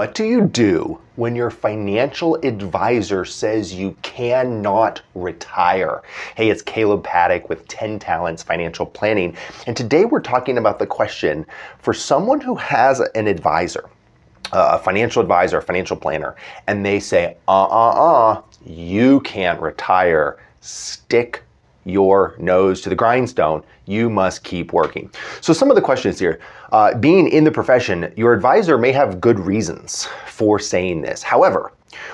What do you do when your financial advisor says you cannot retire? Hey, it's Kaleb Paddock with 10 Talents Financial Planning, and today we're talking about the question for someone who has an advisor, a financial advisor, a financial planner, and they say, you can't retire. Stick your nose to the grindstone. You must keep working. So some of the questions here, being in the profession, your advisor may have good reasons for saying this. However,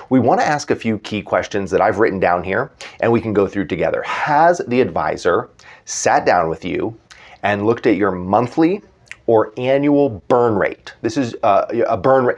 we want to ask a few key questions that I've written down here and we can go through together. Has the advisor sat down with you and looked at your monthly or annual burn rate? This is a burn rate.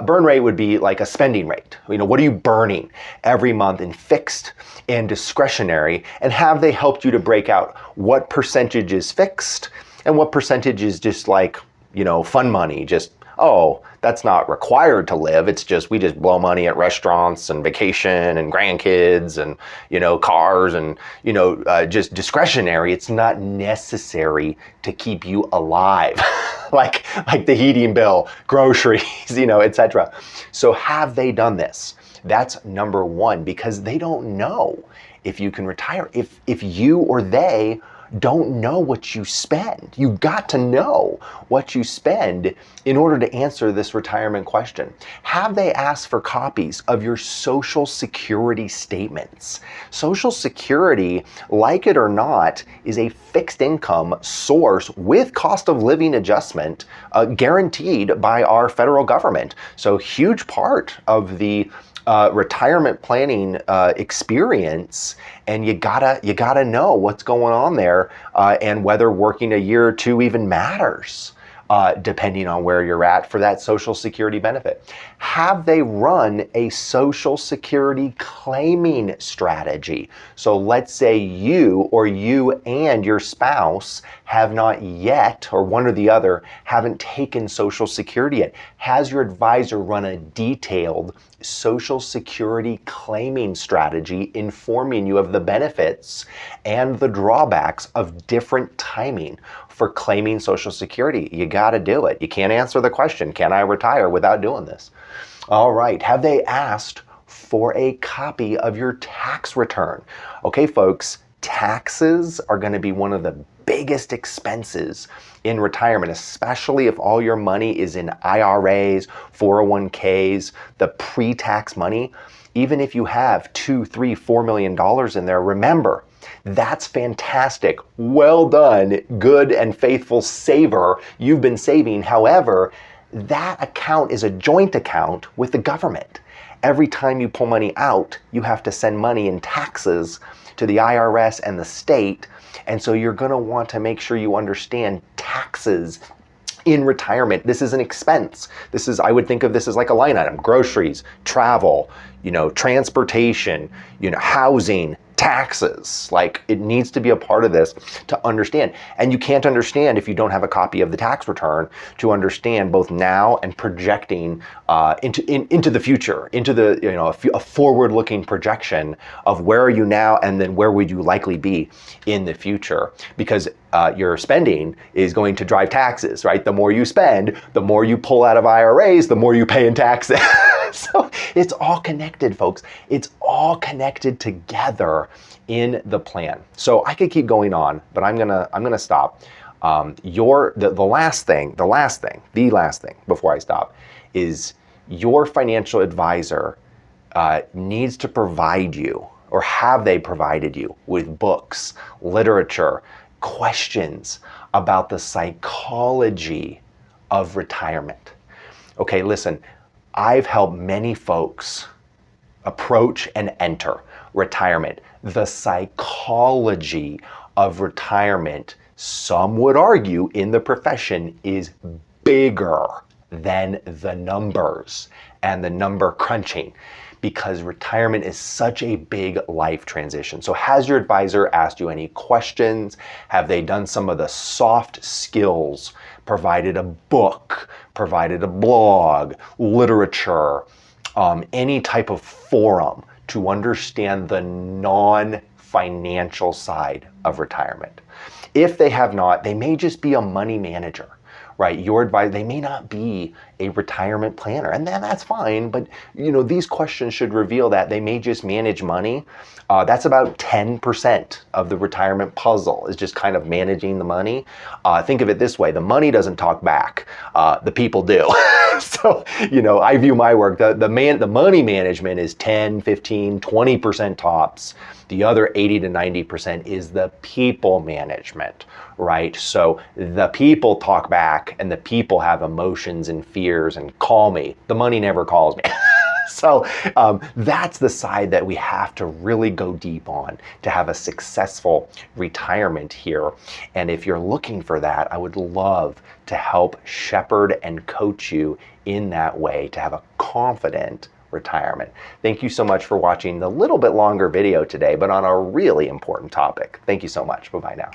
Burn rate would be like a spending rate. You know, what are you burning every month in fixed and discretionary? And have they helped you to break out what percentage is fixed and what percentage is just like, you know, fun money? Just, oh, that's not required to live. It's just, we just blow money at restaurants and vacation and grandkids and, you know, cars and, you know, just discretionary. It's not necessary to keep you alive, like the heating bill, groceries, you know, etc. So have they done this? That's number one, because they don't know if you can retire. If you or they don't know what you spend. You've got to know what you spend in order to answer this retirement question. Have they asked for copies of your Social Security statements? Social Security, like it or not, is a fixed income source with cost of living adjustment guaranteed by our federal government. So huge part of the retirement planning experience, and you gotta know what's going on there and whether working a year or two even matters, depending on where you're at for that Social Security benefit. Have they run a Social Security claiming strategy? So let's say you or you and your spouse have not yet, or one or the other, haven't taken Social Security yet. Has your advisor run a detailed Social Security claiming strategy informing you of the benefits and the drawbacks of different timing for claiming Social Security? You got to do it. You can't answer the question, can I retire, without doing this. All right. Have they asked for a copy of your tax return? Okay, folks, taxes are going to be one of the biggest expenses in retirement, especially if all your money is in IRAs, 401ks, the pre-tax money. Even if you have $2, $3, $4 million in there, remember, that's fantastic. Well done, good and faithful saver. You've been saving. However, that account is a joint account with the government. Every time you pull money out, you have to send money in taxes to the IRS and the state. And so you're going to want to make sure you understand taxes in retirement. This is an expense. This is, I would think of this as like a line item: groceries, travel, you know, transportation, you know, housing, taxes. Like, it needs to be a part of this to understand. And you can't understand if you don't have a copy of the tax return to understand both now and projecting into the future, into the, you know, a forward-looking projection of where are you now and then where would you likely be in the future, because your spending is going to drive taxes, right? The more you spend, the more you pull out of IRAs, the more you pay in taxes. So it's all connected, folks. It's all connected together in the plan. So I could keep going on, but I'm gonna stop. The last thing before I stop is your financial advisor needs to provide you, or have they provided you with books, literature, questions about the psychology of retirement. Okay, listen. I've helped many folks approach and enter retirement. The psychology of retirement, some would argue in the profession, is bigger than the numbers and the number crunching, because retirement is such a big life transition. So has your advisor asked you any questions? Have they done some of the soft skills, provided a book, provided a blog, literature, any type of forum to understand the non-financial side of retirement? If they have not, they may just be a money manager, right? Your advisor, they may not be a retirement planner. And then that's fine, but these questions should reveal that they may just manage money. That's about 10% of the retirement puzzle, is just kind of managing the money. Think of it this way: the money doesn't talk back, the people do. So, I view my work, the money management is 10, 15, 20% tops. The other 80 to 90% is the people management, right? So the people talk back and the people have emotions and fears and call me. The money never calls me. So that's the side that we have to really go deep on to have a successful retirement here. And if you're looking for that, I would love to help shepherd and coach you in that way to have a confident retirement. Thank you so much for watching the little bit longer video today, but on a really important topic. Thank you so much. Bye-bye now.